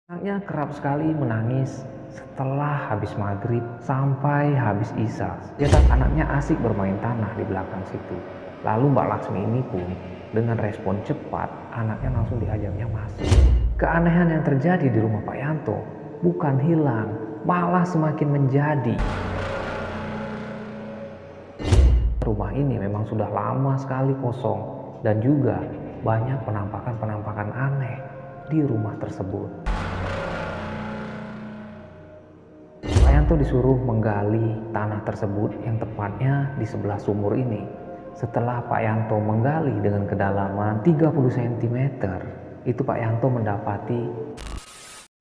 Anaknya kerap sekali menangis setelah habis maghrib sampai habis isya. Lihat anaknya asik bermain tanah di belakang situ. Lalu Mbak Laksmi ini pun dengan respon cepat, anaknya langsung diajaknya masuk. Keanehan yang terjadi di rumah Pak Yanto bukan hilang, malah semakin menjadi. Rumah ini memang sudah lama sekali kosong dan juga banyak penampakan-penampakan aneh di rumah tersebut. Pak Yanto disuruh menggali tanah tersebut yang tepatnya di sebelah sumur ini. Setelah Pak Yanto menggali dengan kedalaman 30 cm, itu Pak Yanto mendapati.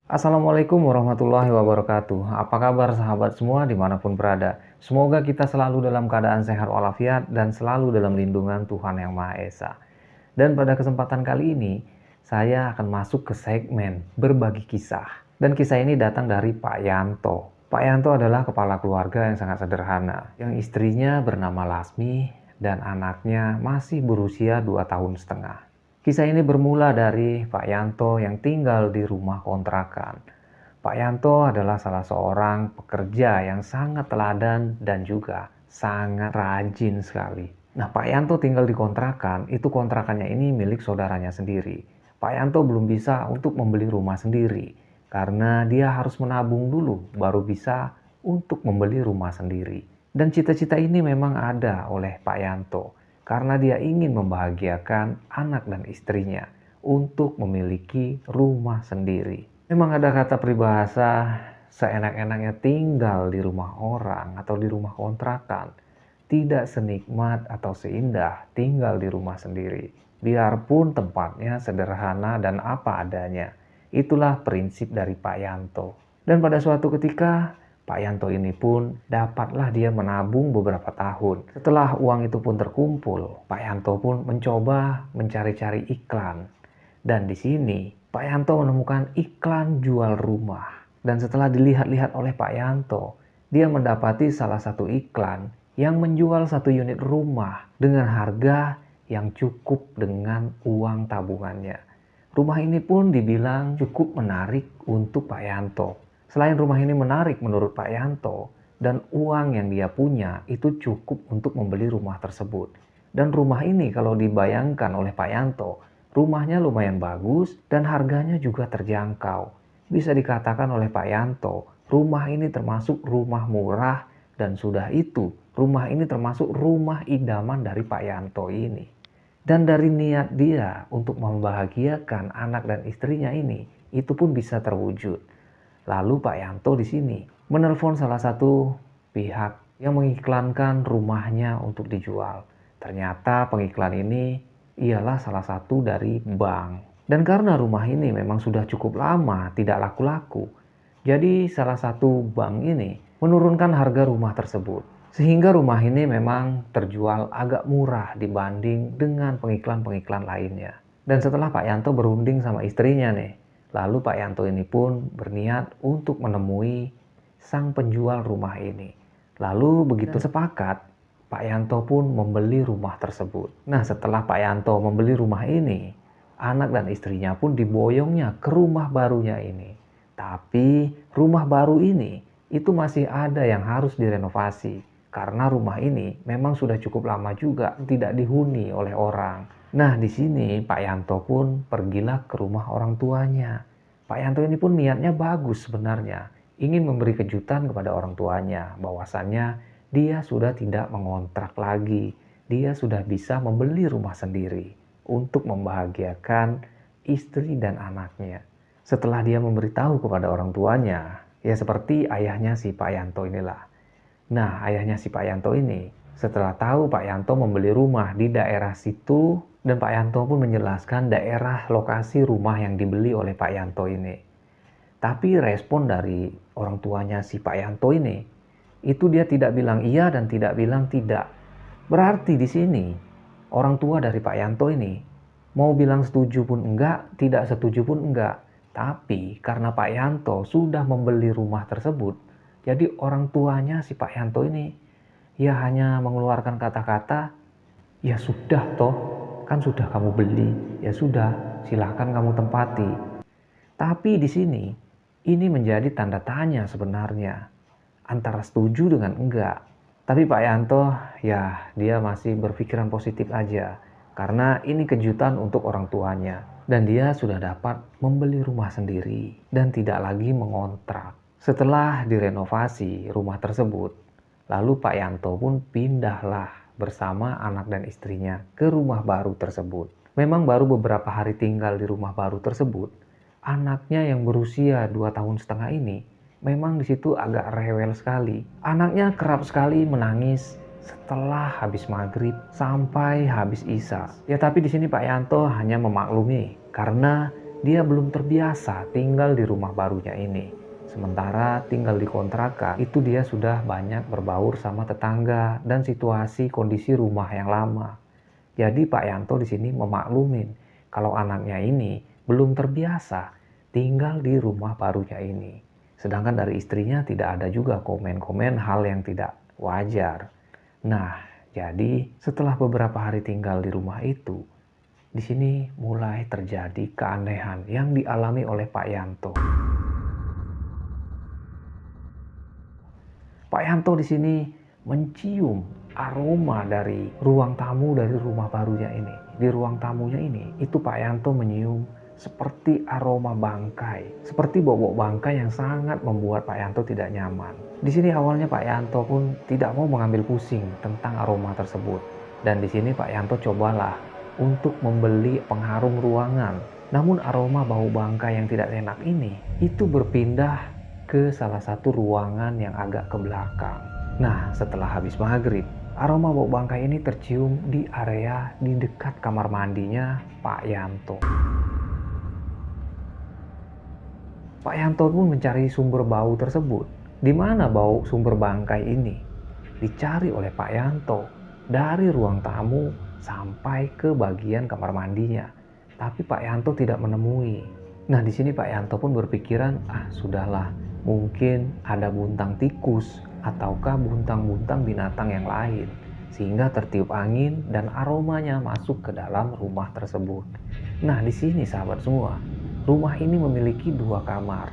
Assalamualaikum warahmatullahi wabarakatuh. Apa kabar sahabat semua dimanapun berada? Semoga kita selalu dalam keadaan sehat walafiat dan selalu dalam lindungan Tuhan Yang Maha Esa. Dan pada kesempatan kali ini, saya akan masuk ke segmen berbagi kisah. Dan kisah ini datang dari Pak Yanto. Pak Yanto adalah kepala keluarga yang sangat sederhana, yang istrinya bernama Lasmi dan anaknya masih berusia 2 tahun setengah. Kisah ini bermula dari Pak Yanto yang tinggal di rumah kontrakan. Pak Yanto adalah salah seorang pekerja yang sangat teladan dan juga sangat rajin sekali. Nah, Pak Yanto tinggal di kontrakan, itu kontrakannya ini milik saudaranya sendiri. Pak Yanto belum bisa untuk membeli rumah sendiri karena dia harus menabung dulu baru bisa untuk membeli rumah sendiri. Dan cita-cita ini memang ada oleh Pak Yanto karena dia ingin membahagiakan anak dan istrinya untuk memiliki rumah sendiri. Memang ada kata peribahasa seenak-enaknya tinggal di rumah orang atau di rumah kontrakan, tidak senikmat atau seindah tinggal di rumah sendiri. Biarpun tempatnya sederhana dan apa adanya. Itulah prinsip dari Pak Yanto. Dan pada suatu ketika, Pak Yanto ini pun dapatlah dia menabung beberapa tahun. Setelah uang itu pun terkumpul, Pak Yanto pun mencoba mencari-cari iklan. Dan di sini, Pak Yanto menemukan iklan jual rumah. Dan setelah dilihat-lihat oleh Pak Yanto, dia mendapati salah satu iklan yang menjual satu unit rumah dengan harga yang cukup dengan uang tabungannya. Rumah ini pun dibilang cukup menarik untuk Pak Yanto. Selain rumah ini menarik menurut Pak Yanto, dan uang yang dia punya itu cukup untuk membeli rumah tersebut. Dan rumah ini kalau dibayangkan oleh Pak Yanto, rumahnya lumayan bagus dan harganya juga terjangkau. Bisa dikatakan oleh Pak Yanto, rumah ini termasuk rumah murah dan sudah itu, rumah ini termasuk rumah idaman dari Pak Yanto ini. Dan dari niat dia untuk membahagiakan anak dan istrinya ini, itu pun bisa terwujud. Lalu Pak Yanto di sini menelpon salah satu pihak yang mengiklankan rumahnya untuk dijual. Ternyata pengiklan ini ialah salah satu dari bank. Dan karena rumah ini memang sudah cukup lama tidak laku-laku, jadi salah satu bank ini menurunkan harga rumah tersebut. Sehingga rumah ini memang terjual agak murah dibanding dengan pengiklan-pengiklan lainnya. Dan setelah Pak Yanto berunding sama istrinya nih, lalu Pak Yanto ini pun berniat untuk menemui sang penjual rumah ini. Lalu begitu sepakat, Pak Yanto pun membeli rumah tersebut. Nah, setelah Pak Yanto membeli rumah ini, anak dan istrinya pun diboyongnya ke rumah barunya ini. Tapi rumah baru ini itu masih ada yang harus direnovasi. Karena rumah ini memang sudah cukup lama juga tidak dihuni oleh orang. Nah, di sini Pak Yanto pun pergilah ke rumah orang tuanya. Pak Yanto ini pun niatnya bagus sebenarnya. Ingin memberi kejutan kepada orang tuanya bahwasannya dia sudah tidak mengontrak lagi. Dia sudah bisa membeli rumah sendiri untuk membahagiakan istri dan anaknya. Setelah dia memberitahu kepada orang tuanya, ya seperti ayahnya si Pak Yanto inilah. Nah, ayahnya si Pak Yanto ini setelah tahu Pak Yanto membeli rumah di daerah situ dan Pak Yanto pun menjelaskan daerah lokasi rumah yang dibeli oleh Pak Yanto ini. Tapi respon dari orang tuanya si Pak Yanto ini, itu dia tidak bilang iya dan tidak bilang tidak. Berarti di sini orang tua dari Pak Yanto ini mau bilang setuju pun enggak, tidak setuju pun enggak. Tapi karena Pak Yanto sudah membeli rumah tersebut, jadi orang tuanya si Pak Yanto ini ya hanya mengeluarkan kata-kata, ya sudah toh, kan sudah kamu beli, ya sudah silahkan kamu tempati. Tapi di sini, ini menjadi tanda tanya sebenarnya, antara setuju dengan enggak. Tapi Pak Yanto, ya dia masih berpikiran positif aja, karena ini kejutan untuk orang tuanya. Dan dia sudah dapat membeli rumah sendiri, dan tidak lagi mengontrak. Setelah direnovasi rumah tersebut, lalu Pak Yanto pun pindahlah bersama anak dan istrinya ke rumah baru tersebut. Memang baru beberapa hari tinggal di rumah baru tersebut, anaknya yang berusia 2 tahun setengah ini memang di situ agak rewel sekali. Anaknya kerap sekali menangis setelah habis maghrib sampai habis isya. Ya tapi di sini Pak Yanto hanya memaklumi karena dia belum terbiasa tinggal di rumah barunya ini. Sementara tinggal di kontrakan itu dia sudah banyak berbaur sama tetangga dan situasi kondisi rumah yang lama. Jadi Pak Yanto di sini memaklumin kalau anaknya ini belum terbiasa tinggal di rumah barunya ini. Sedangkan dari istrinya tidak ada juga komen-komen hal yang tidak wajar. Nah, jadi setelah beberapa hari tinggal di rumah itu, di sini mulai terjadi keanehan yang dialami oleh Pak Yanto. Pak Yanto di sini mencium aroma dari ruang tamu dari rumah barunya ini. Di ruang tamunya ini, itu Pak Yanto menyium seperti aroma bangkai, seperti bau-bau bangkai yang sangat membuat Pak Yanto tidak nyaman. Di sini awalnya Pak Yanto pun tidak mau mengambil pusing tentang aroma tersebut. Dan di sini Pak Yanto cobalah untuk membeli pengharum ruangan. Namun aroma bau bangkai yang tidak enak ini, itu berpindah ke salah satu ruangan yang agak ke belakang. Nah, setelah habis maghrib, aroma bau bangkai ini tercium di area di dekat kamar mandinya Pak Yanto. Pak Yanto pun mencari sumber bau tersebut. Di mana bau sumber bangkai ini? Dicari oleh Pak Yanto dari ruang tamu sampai ke bagian kamar mandinya. Tapi Pak Yanto tidak menemui. Nah, di sini Pak Yanto pun berpikiran, sudahlah, mungkin ada buntang tikus ataukah buntang-buntang binatang yang lain sehingga tertiup angin dan aromanya masuk ke dalam rumah tersebut. Nah, di sini sahabat semua, rumah ini memiliki 2 kamar.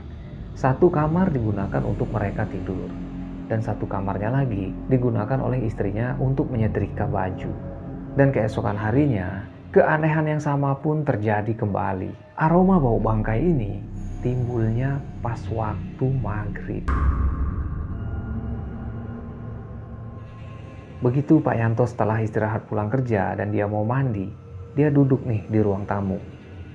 Satu kamar digunakan untuk mereka tidur dan satu kamarnya lagi digunakan oleh istrinya untuk menyetrika baju. Dan keesokan harinya, keanehan yang sama pun terjadi kembali. Aroma bau bangkai ini timbulnya pas waktu maghrib. Begitu Pak Yanto setelah istirahat pulang kerja dan dia mau mandi, dia duduk nih di ruang tamu.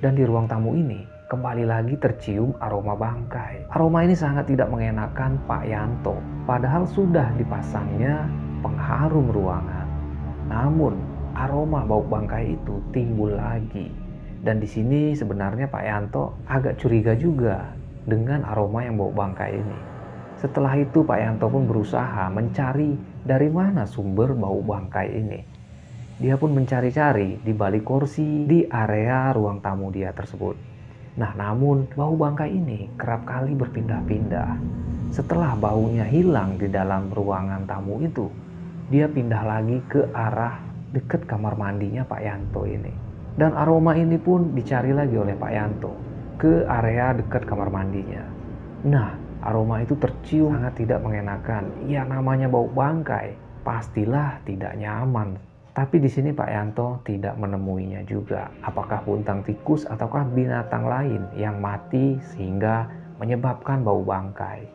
Dan di ruang tamu ini kembali lagi tercium aroma bangkai. Aroma ini sangat tidak mengenakan Pak Yanto, padahal sudah dipasangnya pengharum ruangan. Namun aroma bau bangkai itu timbul lagi. Dan di sini sebenarnya Pak Yanto agak curiga juga dengan aroma yang bau bangkai ini. Setelah itu Pak Yanto pun berusaha mencari dari mana sumber bau bangkai ini. Dia pun mencari-cari di balik kursi di area ruang tamu dia tersebut. Nah, namun bau bangkai ini kerap kali berpindah-pindah. Setelah baunya hilang di dalam ruangan tamu itu, dia pindah lagi ke arah dekat kamar mandinya Pak Yanto ini. Dan aroma ini pun dicari lagi oleh Pak Yanto ke area dekat kamar mandinya. Nah, aroma itu tercium sangat tidak mengenakan. Ya, namanya bau bangkai, pastilah tidak nyaman. Tapi di sini Pak Yanto tidak menemuinya juga. Apakah buntang tikus ataukah binatang lain yang mati sehingga menyebabkan bau bangkai.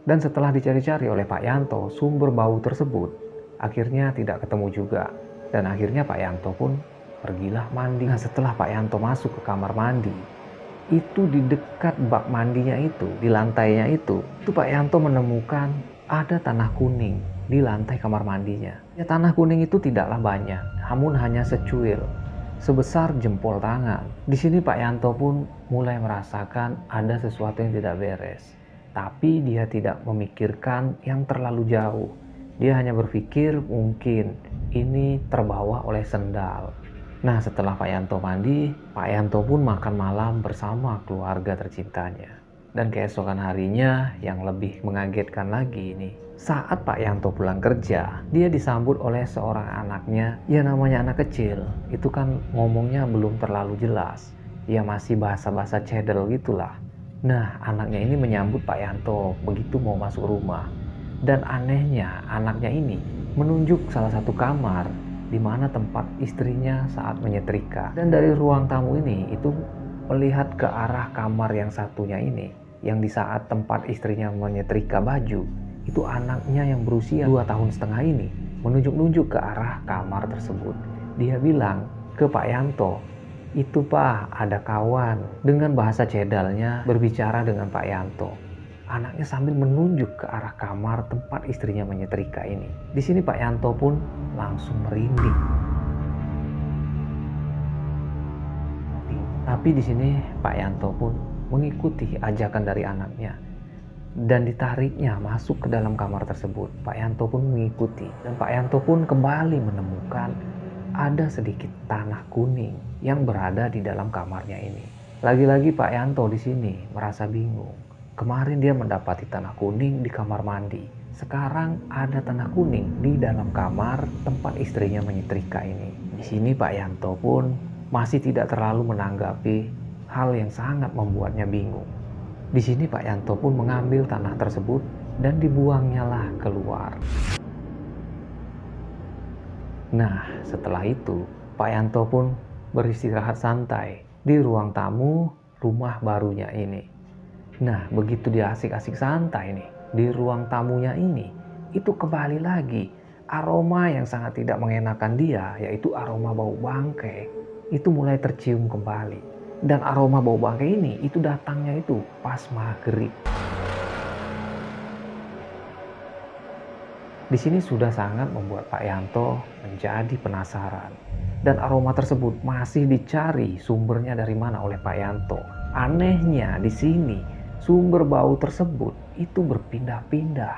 Dan setelah dicari-cari oleh Pak Yanto sumber bau tersebut, akhirnya tidak ketemu juga. Dan akhirnya Pak Yanto pun pergilah mandi. Nah, setelah Pak Yanto masuk ke kamar mandi, itu di dekat bak mandinya itu, di lantainya itu Pak Yanto menemukan ada tanah kuning di lantai kamar mandinya. Ya, tanah kuning itu tidaklah banyak, namun hanya secuil, sebesar jempol tangan. Di sini Pak Yanto pun mulai merasakan ada sesuatu yang tidak beres. Tapi dia tidak memikirkan yang terlalu jauh. Dia hanya berpikir mungkin ini terbawa oleh sendal. Nah, setelah Pak Yanto mandi, Pak Yanto pun makan malam bersama keluarga tercintanya. Dan keesokan harinya yang lebih mengagetkan lagi ini, saat Pak Yanto pulang kerja, dia disambut oleh seorang anaknya. Ya, namanya anak kecil, itu kan ngomongnya belum terlalu jelas. Ya masih bahasa-bahasa cedel gitulah. Nah, anaknya ini menyambut Pak Yanto begitu mau masuk rumah. Dan anehnya, anaknya ini menunjuk salah satu kamar di mana tempat istrinya saat menyetrika. Dan dari ruang tamu ini itu melihat ke arah kamar yang satunya ini, yang di saat tempat istrinya menyetrika baju, itu anaknya yang berusia 2 tahun setengah ini menunjuk-nunjuk ke arah kamar tersebut. Dia bilang ke Pak Yanto, "Itu Pak, ada kawan." Dengan bahasa cedalnya berbicara dengan Pak Yanto. Anaknya sambil menunjuk ke arah kamar tempat istrinya menyetrika ini. Di sini Pak Yanto pun langsung merinding. Tapi di sini Pak Yanto pun mengikuti ajakan dari anaknya dan ditariknya masuk ke dalam kamar tersebut. Pak Yanto pun mengikuti dan Pak Yanto pun kembali menemukan ada sedikit tanah kuning yang berada di dalam kamarnya ini. Lagi-lagi Pak Yanto di sini merasa bingung. Kemarin dia mendapati tanah kuning di kamar mandi. Sekarang ada tanah kuning di dalam kamar tempat istrinya menyetrika ini. Di sini Pak Yanto pun masih tidak terlalu menanggapi hal yang sangat membuatnya bingung. Di sini Pak Yanto pun mengambil tanah tersebut dan dibuangnya lah keluar. Nah, setelah itu Pak Yanto pun beristirahat santai di ruang tamu rumah barunya ini. Nah, begitu dia asik-asik santai nih di ruang tamunya ini, itu kembali lagi aroma yang sangat tidak mengenakan dia, yaitu aroma bau bangkai, itu mulai tercium kembali. Dan aroma bau bangkai ini itu datangnya itu pas maghrib. Di sini sudah sangat membuat Pak Yanto menjadi penasaran. Dan aroma tersebut masih dicari sumbernya dari mana oleh Pak Yanto. Anehnya di sini sumber bau tersebut itu berpindah-pindah.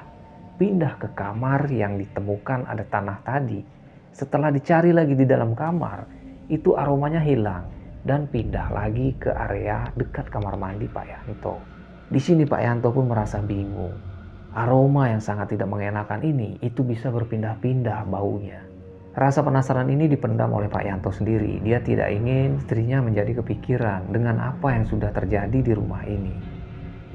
Pindah ke kamar yang ditemukan ada tanah tadi. Setelah dicari lagi di dalam kamar, itu aromanya hilang dan pindah lagi ke area dekat kamar mandi Pak Yanto. Di sini Pak Yanto pun merasa bingung. Aroma yang sangat tidak mengenakan ini itu bisa berpindah-pindah baunya. Rasa penasaran ini dipendam oleh Pak Yanto sendiri. Dia tidak ingin istrinya menjadi kepikiran dengan apa yang sudah terjadi di rumah ini.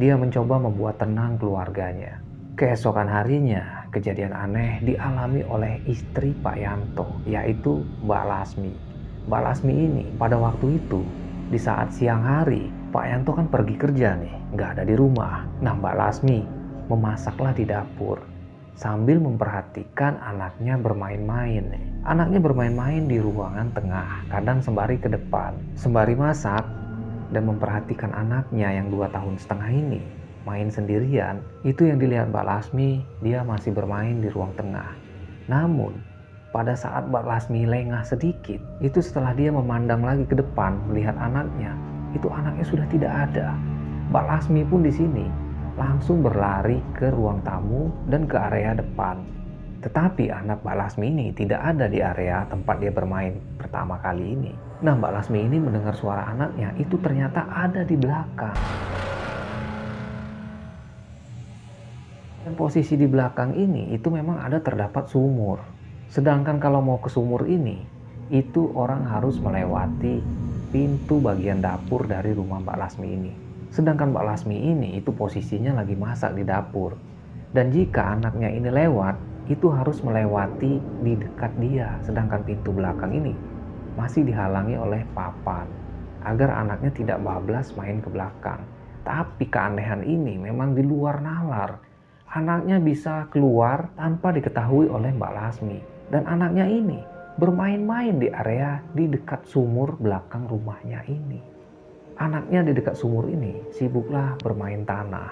Dia mencoba membuat tenang keluarganya. Keesokan harinya, kejadian aneh dialami oleh istri Pak Yanto, yaitu Mbak Lasmi. Mbak Lasmi ini pada waktu itu, di saat siang hari, Pak Yanto kan pergi kerja nih, nggak ada di rumah. Nah, Mbak Lasmi memasaklah di dapur sambil memperhatikan anaknya bermain-main. Anaknya bermain-main di ruangan tengah, kadang sembari ke depan, sembari masak dan memperhatikan anaknya yang 2 tahun setengah ini main sendirian. Itu yang dilihat Mbak Lasmi, dia masih bermain di ruang tengah. Namun pada saat Mbak Lasmi lengah sedikit, itu setelah dia memandang lagi ke depan melihat anaknya, itu anaknya sudah tidak ada. Mbak Lasmi pun di sini langsung berlari ke ruang tamu dan ke area depan. Tetapi anak Mbak Lasmi ini tidak ada di area tempat dia bermain pertama kali ini. Nah, Mbak Lasmi ini mendengar suara anaknya itu ternyata ada di belakang. Dan posisi di belakang ini itu memang ada terdapat sumur. Sedangkan kalau mau ke sumur ini, itu orang harus melewati pintu bagian dapur dari rumah Mbak Lasmi ini. Sedangkan Mbak Lasmi ini itu posisinya lagi masak di dapur. Dan jika anaknya ini lewat, itu harus melewati di dekat dia. Sedangkan pintu belakang ini masih dihalangi oleh papan agar anaknya tidak bablas main ke belakang. Tapi keanehan ini memang di luar nalar. Anaknya bisa keluar tanpa diketahui oleh Mbak Lasmi. Dan anaknya ini bermain-main di area di dekat sumur belakang rumahnya ini. Anaknya di dekat sumur ini sibuklah bermain tanah.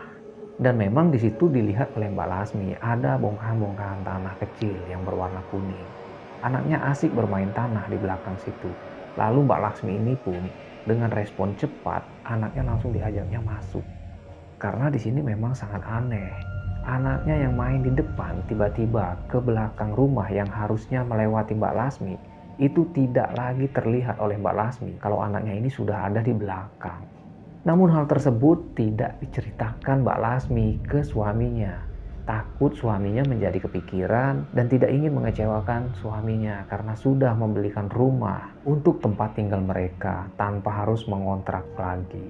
Dan memang di situ dilihat oleh Mbak Lasmi ada bongkahan-bongkahan tanah kecil yang berwarna kuning. Anaknya asik bermain tanah di belakang situ. Lalu Mbak Lasmi ini pun dengan respon cepat, anaknya langsung diajaknya masuk. Karena di sini memang sangat aneh. Anaknya yang main di depan tiba-tiba ke belakang rumah yang harusnya melewati Mbak Lasmi itu tidak lagi terlihat oleh Mbak Lasmi kalau anaknya ini sudah ada di belakang. Namun hal tersebut tidak diceritakan Mbak Lasmi ke suaminya. Takut suaminya menjadi kepikiran dan tidak ingin mengecewakan suaminya karena sudah membelikan rumah untuk tempat tinggal mereka tanpa harus mengontrak lagi.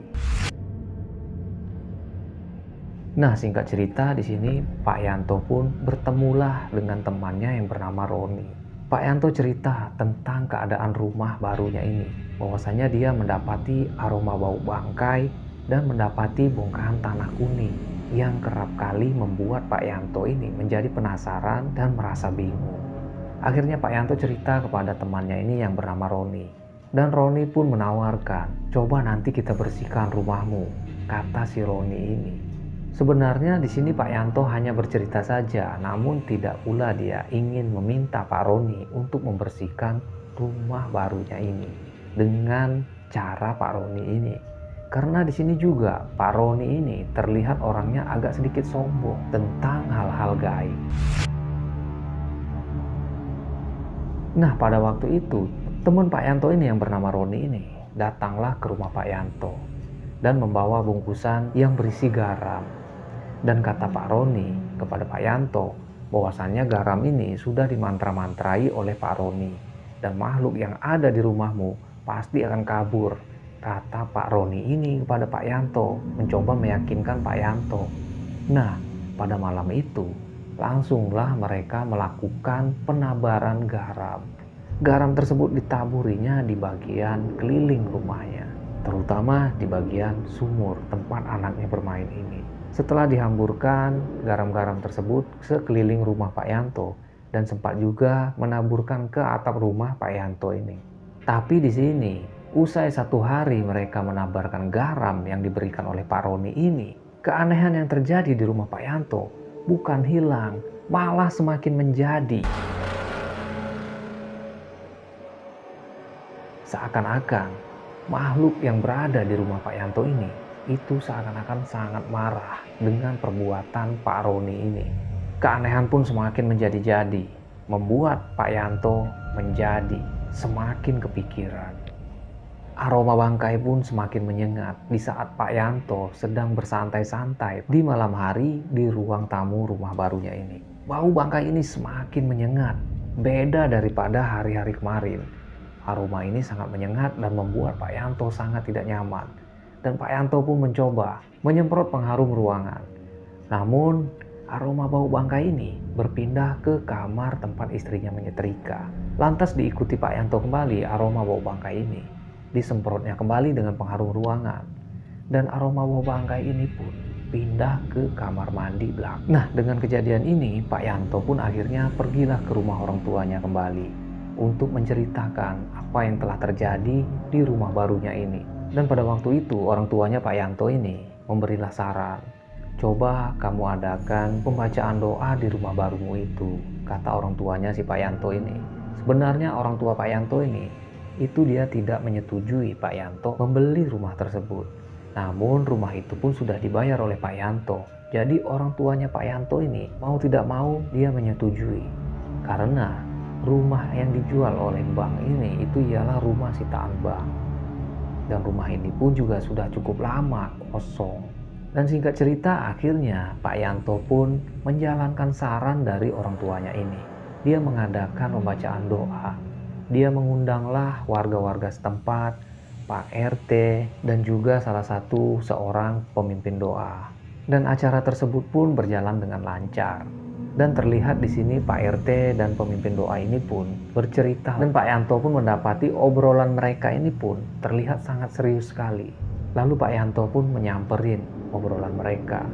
Nah, singkat cerita di sini Pak Yanto pun bertemulah dengan temannya yang bernama Roni. Pak Yanto cerita tentang keadaan rumah barunya ini, bahwasanya dia mendapati aroma bau bangkai dan mendapati bongkahan tanah kuning yang kerap kali membuat Pak Yanto ini menjadi penasaran dan merasa bingung. Akhirnya Pak Yanto cerita kepada temannya ini yang bernama Roni. Dan Roni pun menawarkan, coba nanti kita bersihkan rumahmu, kata si Roni ini. Sebenarnya di sini Pak Yanto hanya bercerita saja, namun tidak pula dia ingin meminta Pak Roni untuk membersihkan rumah barunya ini dengan cara Pak Roni ini. Karena di sini juga Pak Roni ini terlihat orangnya agak sedikit sombong tentang hal-hal gaib. Nah, pada waktu itu teman Pak Yanto ini yang bernama Roni ini datanglah ke rumah Pak Yanto dan membawa bungkusan yang berisi garam. Dan kata Pak Roni kepada Pak Yanto bahwasannya garam ini sudah dimantra-mantrai oleh Pak Roni dan makhluk yang ada di rumahmu pasti akan kabur, kata Pak Roni ini kepada Pak Yanto, mencoba meyakinkan Pak Yanto. Nah, pada malam itu langsunglah mereka melakukan penabaran garam. Garam tersebut ditaburinya di bagian keliling rumahnya, terutama di bagian sumur tempat anaknya bermain ini. Setelah dihamburkan garam-garam tersebut sekeliling rumah Pak Yanto dan sempat juga menaburkan ke atap rumah Pak Yanto ini. Tapi di sini, usai 1 hari mereka menabarkan garam yang diberikan oleh Pak Roni ini, keanehan yang terjadi di rumah Pak Yanto bukan hilang, malah semakin menjadi. Seakan-akan makhluk yang berada di rumah Pak Yanto ini itu seakan-akan sangat marah dengan perbuatan Pak Roni ini. Keanehan pun semakin menjadi-jadi, membuat Pak Yanto menjadi semakin kepikiran. Aroma bangkai pun semakin menyengat di saat Pak Yanto sedang bersantai-santai di malam hari di ruang tamu rumah barunya ini. Bau bangkai ini semakin menyengat, beda daripada hari-hari kemarin. Aroma ini sangat menyengat dan membuat Pak Yanto sangat tidak nyaman. Dan Pak Yanto pun mencoba menyemprot pengharum ruangan. Namun aroma bau bangkai ini berpindah ke kamar tempat istrinya menyetrika. Lantas diikuti Pak Yanto kembali aroma bau bangkai ini. Disemprotnya kembali dengan pengharum ruangan. Dan aroma bau bangkai ini pun pindah ke kamar mandi belakang. Nah, dengan kejadian ini Pak Yanto pun akhirnya pergilah ke rumah orang tuanya kembali untuk menceritakan apa yang telah terjadi di rumah barunya ini. Dan pada waktu itu orang tuanya Pak Yanto ini memberilah saran, coba kamu adakan pembacaan doa di rumah barumu itu, kata orang tuanya si Pak Yanto ini. Sebenarnya orang tua Pak Yanto ini itu dia tidak menyetujui Pak Yanto membeli rumah tersebut. Namun rumah itu pun sudah dibayar oleh Pak Yanto. Jadi orang tuanya Pak Yanto ini mau tidak mau dia menyetujui. Karena rumah yang dijual oleh bank ini itu ialah rumah sitaan bank. Dan rumah ini pun juga sudah cukup lama kosong. Dan singkat cerita akhirnya Pak Yanto pun menjalankan saran dari orang tuanya ini. Dia mengadakan pembacaan doa. Dia mengundanglah warga-warga setempat, Pak RT, dan juga salah satu seorang pemimpin doa. Dan acara tersebut pun berjalan dengan lancar. Dan terlihat di sini Pak RT dan pemimpin doa ini pun bercerita. Dan Pak Yanto pun mendapati obrolan mereka ini pun terlihat sangat serius sekali. Lalu Pak Yanto pun menyamperin obrolan mereka.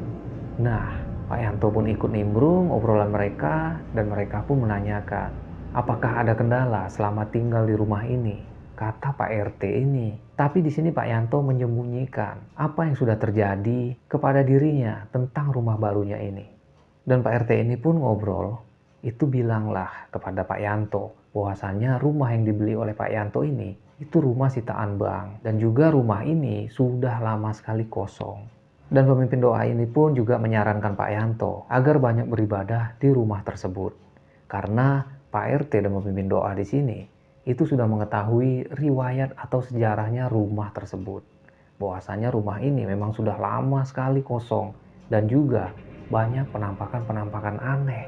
Nah, Pak Yanto pun ikut nimbrung obrolan mereka dan mereka pun menanyakan, apakah ada kendala selama tinggal di rumah ini? Kata Pak RT ini. Tapi di sini Pak Yanto menyembunyikan apa yang sudah terjadi kepada dirinya tentang rumah barunya ini. Dan Pak RT ini pun ngobrol, itu bilanglah kepada Pak Yanto bahwasannya rumah yang dibeli oleh Pak Yanto ini itu rumah sitaan bank. Dan juga rumah ini sudah lama sekali kosong. Dan pemimpin doa ini pun juga menyarankan Pak Yanto agar banyak beribadah di rumah tersebut. Karena Pak RT dan pemimpin doa di sini itu sudah mengetahui riwayat atau sejarahnya rumah tersebut. Bahwasanya rumah ini memang sudah lama sekali kosong dan juga banyak penampakan-penampakan aneh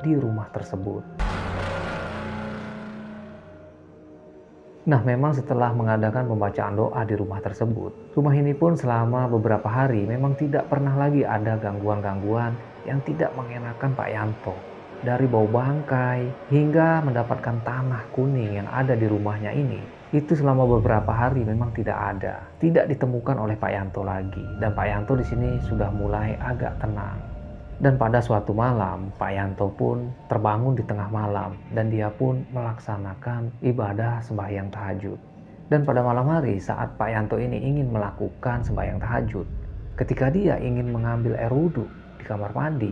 di rumah tersebut. Nah, memang setelah mengadakan pembacaan doa di rumah tersebut, rumah ini pun selama beberapa hari memang tidak pernah lagi ada gangguan-gangguan yang tidak mengenakan Pak Yanto. Dari bau bangkai hingga mendapatkan tanah kuning yang ada di rumahnya ini, itu selama beberapa hari memang tidak ada, tidak ditemukan oleh Pak Yanto lagi. Dan Pak Yanto di sini sudah mulai agak tenang. Dan pada suatu malam, Pak Yanto pun terbangun di tengah malam dan dia pun melaksanakan ibadah sembahyang tahajud. Dan pada malam hari saat Pak Yanto ini ingin melakukan sembahyang tahajud, ketika dia ingin mengambil air wudhu di kamar mandi,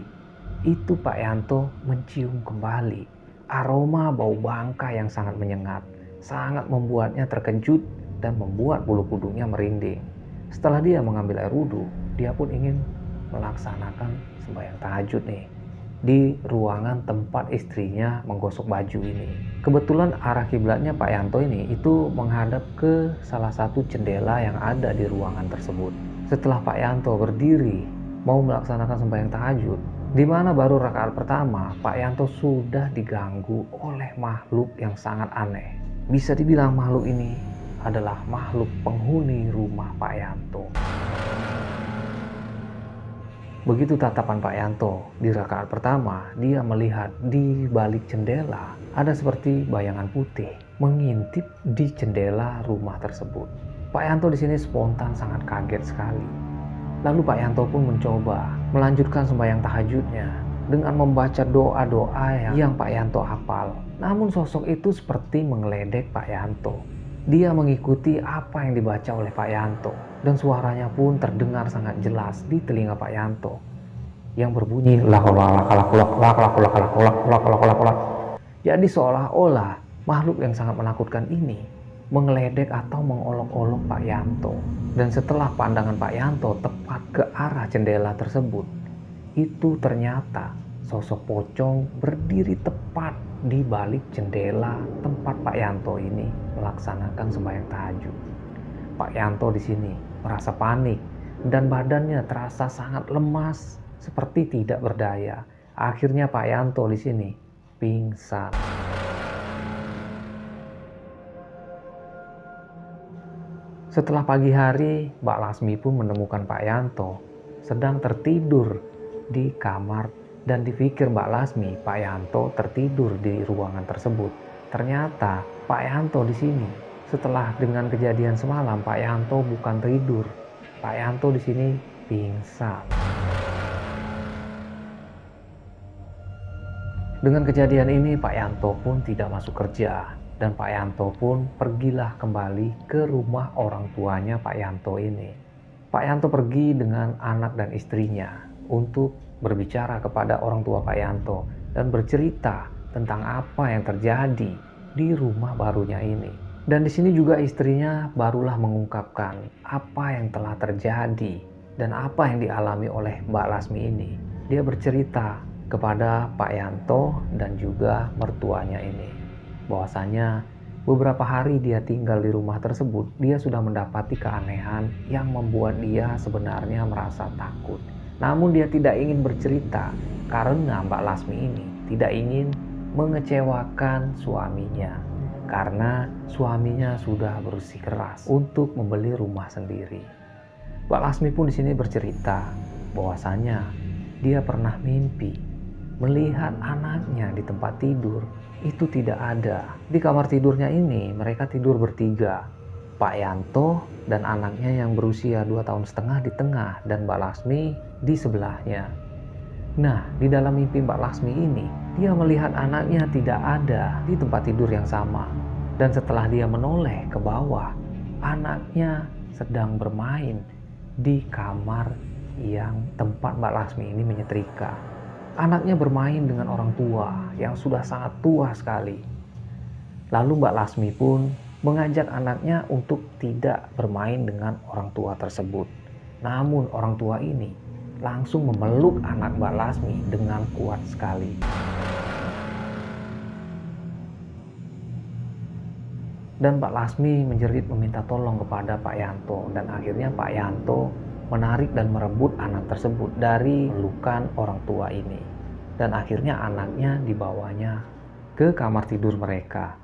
itu Pak Yanto mencium kembali aroma bau bangkai yang sangat menyengat, sangat membuatnya terkejut dan membuat bulu kuduknya merinding. Setelah dia mengambil air wudhu, dia pun ingin melaksanakan sembahyang tahajud nih di ruangan tempat istrinya menggosok baju ini. Kebetulan arah kiblatnya Pak Yanto ini itu menghadap ke salah satu jendela yang ada di ruangan tersebut. Setelah Pak Yanto berdiri mau melaksanakan sembahyang tahajud, di mana baru rakaat pertama, Pak Yanto sudah diganggu oleh makhluk yang sangat aneh. Bisa dibilang makhluk ini adalah makhluk penghuni rumah Pak Yanto. Begitu tatapan Pak Yanto di rakaat pertama, dia melihat di balik jendela ada seperti bayangan putih mengintip di jendela rumah tersebut. Pak Yanto di sini spontan sangat kaget sekali. Lalu Pak Yanto pun mencoba melanjutkan sembahyang tahajudnya dengan membaca doa-doa yang Pak Yanto hafal. Namun sosok itu seperti menggeledek Pak Yanto. Dia mengikuti apa yang dibaca oleh Pak Yanto dan suaranya pun terdengar sangat jelas di telinga Pak Yanto yang berbunyi Jadi seolah-olah makhluk yang sangat menakutkan ini menggeledek atau mengolok-olok Pak Yanto. Dan setelah pandangan Pak Yanto tepat ke arah jendela tersebut, itu ternyata sosok pocong berdiri tepat di balik jendela tempat Pak Yanto ini melaksanakan sembahyang tahajud. Pak Yanto di sini merasa panik dan badannya terasa sangat lemas, seperti tidak berdaya. Akhirnya Pak Yanto di sini pingsan. Setelah pagi hari, Mbak Lasmi pun menemukan Pak Yanto sedang tertidur di kamar. Dan dipikir Mbak Lasmi, Pak Yanto tertidur di ruangan tersebut. Ternyata Pak Yanto di sini setelah dengan kejadian semalam, Pak Yanto bukan tidur. Pak Yanto di sini pingsan. Dengan kejadian ini Pak Yanto pun tidak masuk kerja dan Pak Yanto pun pergilah kembali ke rumah orang tuanya Pak Yanto ini. Pak Yanto pergi dengan anak dan istrinya untuk berbicara kepada orang tua Pak Yanto dan bercerita tentang apa yang terjadi di rumah barunya ini. Dan di sini juga istrinya barulah mengungkapkan apa yang telah terjadi dan apa yang dialami oleh Mbak Lasmi ini. Dia bercerita kepada Pak Yanto dan juga mertuanya ini bahwasanya beberapa hari dia tinggal di rumah tersebut, dia sudah mendapati keanehan yang membuat dia sebenarnya merasa takut. Namun dia tidak ingin bercerita karena Mbak Lasmi ini tidak ingin mengecewakan suaminya, karena suaminya sudah bersikeras untuk membeli rumah sendiri. Mbak Lasmi pun di sini bercerita bahwasanya dia pernah mimpi melihat anaknya di tempat tidur itu tidak ada. Di kamar tidurnya ini mereka tidur bertiga, Pak Yanto dan anaknya yang berusia 2,5 tahun di tengah dan Mbak Lasmi di sebelahnya. Nah, di dalam mimpi Mbak Lasmi ini, dia melihat anaknya tidak ada di tempat tidur yang sama. Dan setelah dia menoleh ke bawah, anaknya sedang bermain di kamar yang tempat Mbak Lasmi ini menyetrika. Anaknya bermain dengan orang tua yang sudah sangat tua sekali. Lalu Mbak Lasmi pun mengajak anaknya untuk tidak bermain dengan orang tua tersebut. Namun orang tua ini langsung memeluk anak Mbak Lasmi dengan kuat sekali. Dan Mbak Lasmi menjerit meminta tolong kepada Pak Yanto dan akhirnya Pak Yanto menarik dan merebut anak tersebut dari pelukan orang tua ini. Dan akhirnya anaknya dibawanya ke kamar tidur mereka.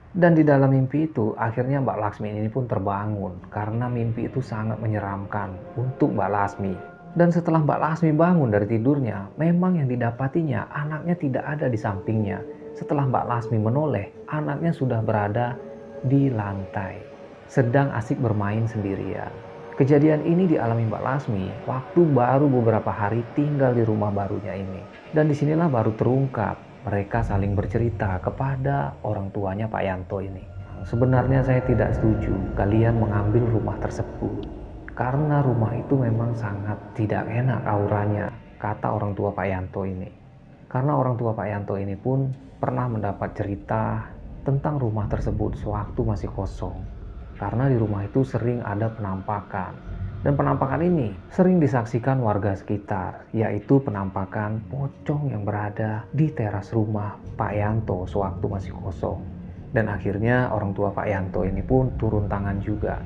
Dan di dalam mimpi itu, akhirnya Mbak Laksmi ini pun terbangun karena mimpi itu sangat menyeramkan untuk Mbak Laksmi. Dan setelah Mbak Laksmi bangun dari tidurnya, memang yang didapatinya anaknya tidak ada di sampingnya. Setelah Mbak Laksmi menoleh, anaknya sudah berada di lantai, sedang asik bermain sendirian. Kejadian ini dialami Mbak Laksmi waktu baru beberapa hari tinggal di rumah barunya ini. Dan disinilah baru terungkap mereka saling bercerita kepada orang tuanya Pak Yanto ini. Sebenarnya saya tidak setuju kalian mengambil rumah tersebut, karena rumah itu memang sangat tidak enak auranya, kata orang tua Pak Yanto ini. Karena orang tua Pak Yanto ini pun pernah mendapat cerita tentang rumah tersebut sewaktu masih kosong. Karena di rumah itu sering ada penampakan. Dan penampakan ini sering disaksikan warga sekitar, yaitu penampakan pocong yang berada di teras rumah Pak Yanto sewaktu masih kosong. Dan akhirnya orang tua Pak Yanto ini pun turun tangan juga.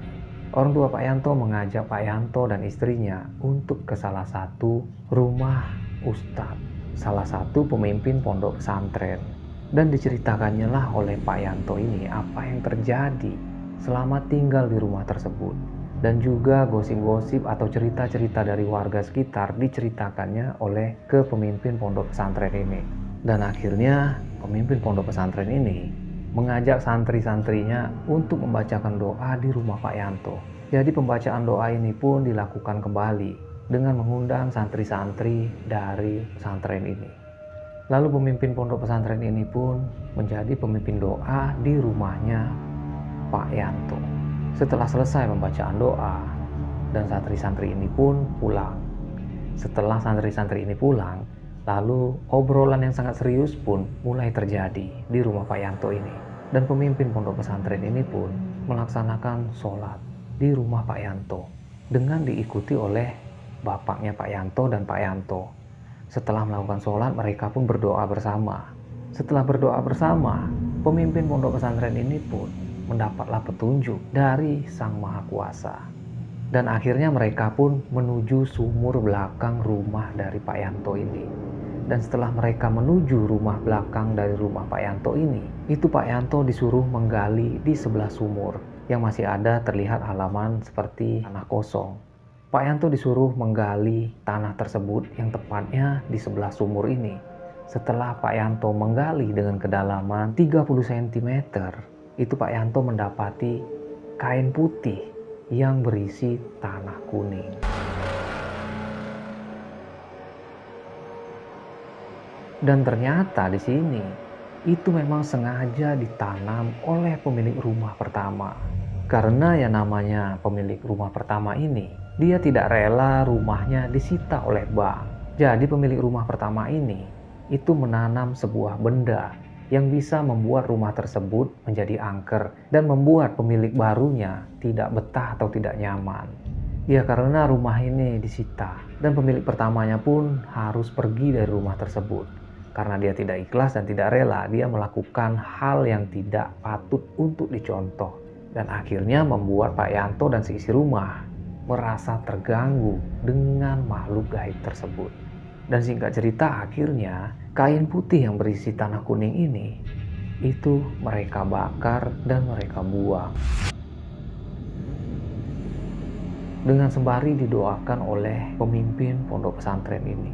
Orang tua Pak Yanto mengajak Pak Yanto dan istrinya untuk ke salah satu rumah ustadz, salah satu pemimpin pondok pesantren. Dan diceritakannya lah oleh Pak Yanto ini apa yang terjadi selama tinggal di rumah tersebut. Dan juga gosip-gosip atau cerita-cerita dari warga sekitar diceritakannya oleh ke pemimpin pondok pesantren ini. Dan akhirnya pemimpin pondok pesantren ini mengajak santri-santrinya untuk membacakan doa di rumah Pak Yanto. Jadi pembacaan doa ini pun dilakukan kembali dengan mengundang santri-santri dari pesantren ini. Lalu pemimpin pondok pesantren ini pun menjadi pemimpin doa di rumahnya Pak Yanto. Setelah selesai pembacaan doa, dan santri-santri ini pun pulang. Setelah santri-santri ini pulang, lalu obrolan yang sangat serius pun mulai terjadi di rumah Pak Yanto ini. Dan pemimpin pondok pesantren ini pun melaksanakan sholat di rumah Pak Yanto dengan diikuti oleh bapaknya Pak Yanto dan Pak Yanto. Setelah melakukan sholat, mereka pun berdoa bersama. Setelah berdoa bersama, pemimpin pondok pesantren ini pun mendapatlah petunjuk dari Sang Maha Kuasa. Dan akhirnya mereka pun menuju sumur belakang rumah dari Pak Yanto ini. Dan setelah mereka menuju rumah belakang dari rumah Pak Yanto ini, itu Pak Yanto disuruh menggali di sebelah sumur yang masih ada terlihat halaman seperti tanah kosong. Pak Yanto disuruh menggali tanah tersebut yang tepatnya di sebelah sumur ini. Setelah Pak Yanto menggali dengan kedalaman 30 cm, itu Pak Yanto mendapati kain putih yang berisi tanah kuning. Dan ternyata di sini itu memang sengaja ditanam oleh pemilik rumah pertama. Karena yang namanya pemilik rumah pertama ini, dia tidak rela rumahnya disita oleh bank. Jadi pemilik rumah pertama ini itu menanam sebuah benda yang bisa membuat rumah tersebut menjadi angker dan membuat pemilik barunya tidak betah atau tidak nyaman. Ya karena rumah ini disita dan pemilik pertamanya pun harus pergi dari rumah tersebut. Karena dia tidak ikhlas dan tidak rela, dia melakukan hal yang tidak patut untuk dicontoh. Dan akhirnya membuat Pak Yanto dan seisi rumah merasa terganggu dengan makhluk gaib tersebut. Dan singkat cerita, akhirnya kain putih yang berisi tanah kuning ini itu mereka bakar dan mereka buang. Dengan sembari didoakan oleh pemimpin pondok pesantren ini.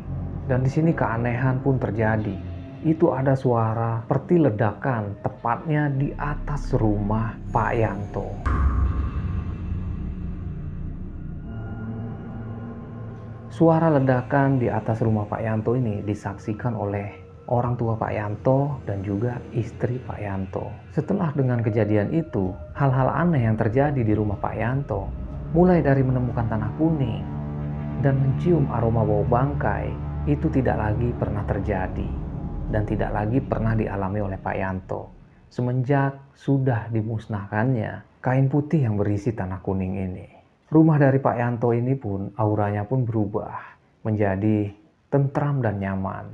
Dan di sini keanehan pun terjadi. Itu ada suara seperti ledakan tepatnya di atas rumah Pak Yanto. Suara ledakan di atas rumah Pak Yanto ini disaksikan oleh orang tua Pak Yanto dan juga istri Pak Yanto. Setelah dengan kejadian itu, hal-hal aneh yang terjadi di rumah Pak Yanto, mulai dari menemukan tanah kuning dan mencium aroma bau bangkai, itu tidak lagi pernah terjadi dan tidak lagi pernah dialami oleh Pak Yanto semenjak sudah dimusnahkannya kain putih yang berisi tanah kuning ini. Rumah dari Pak Yanto ini pun auranya pun berubah menjadi tentram dan nyaman.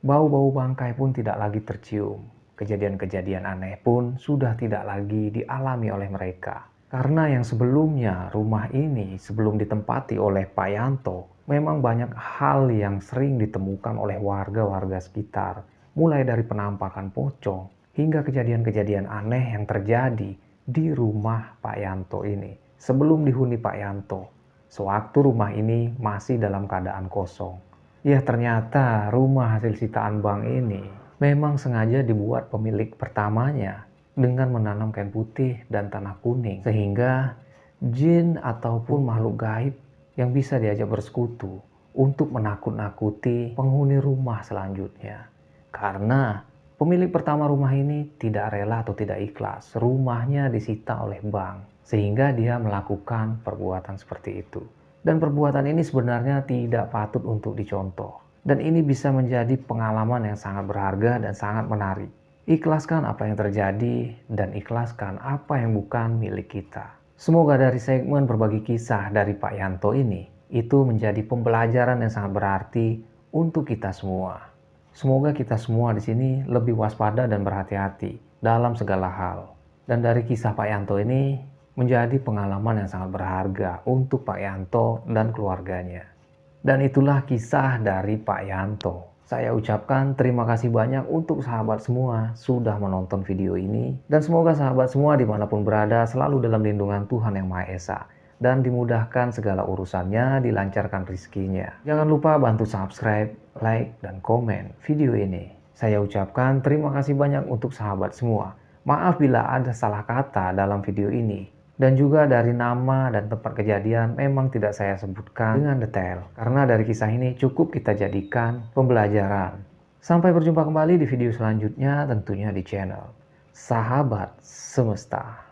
Bau-bau bangkai pun tidak lagi tercium. Kejadian-kejadian aneh pun sudah tidak lagi dialami oleh mereka. Karena yang sebelumnya rumah ini sebelum ditempati oleh Pak Yanto, memang banyak hal yang sering ditemukan oleh warga-warga sekitar. Mulai dari penampakan pocong hingga kejadian-kejadian aneh yang terjadi di rumah Pak Yanto ini. Sebelum dihuni Pak Yanto, sewaktu rumah ini masih dalam keadaan kosong. Ya, ternyata rumah hasil sitaan bank ini memang sengaja dibuat pemilik pertamanya dengan menanam kain putih dan tanah kuning, sehingga jin ataupun makhluk gaib yang bisa diajak bersekutu untuk menakut-nakuti penghuni rumah selanjutnya. Karena pemilik pertama rumah ini tidak rela atau tidak ikhlas rumahnya disita oleh bank, sehingga dia melakukan perbuatan seperti itu. Dan perbuatan ini sebenarnya tidak patut untuk dicontoh. Dan ini bisa menjadi pengalaman yang sangat berharga dan sangat menarik. Ikhlaskan apa yang terjadi dan ikhlaskan apa yang bukan milik kita. Semoga dari segmen berbagi kisah dari Pak Yanto ini, itu menjadi pembelajaran yang sangat berarti untuk kita semua. Semoga kita semua di sini lebih waspada dan berhati-hati dalam segala hal. Dan dari kisah Pak Yanto ini menjadi pengalaman yang sangat berharga untuk Pak Yanto dan keluarganya. Dan itulah kisah dari Pak Yanto. Saya ucapkan terima kasih banyak untuk sahabat semua sudah menonton video ini. Dan semoga sahabat semua dimanapun berada selalu dalam lindungan Tuhan Yang Maha Esa. Dan dimudahkan segala urusannya, dilancarkan rezekinya. Jangan lupa bantu subscribe, like, dan komen video ini. Saya ucapkan terima kasih banyak untuk sahabat semua. Maaf bila ada salah kata dalam video ini. Dan juga dari nama dan tempat kejadian memang tidak saya sebutkan dengan detail. Karena dari kisah ini cukup kita jadikan pembelajaran. Sampai berjumpa kembali di video selanjutnya tentunya di channel Sahabat Semesta.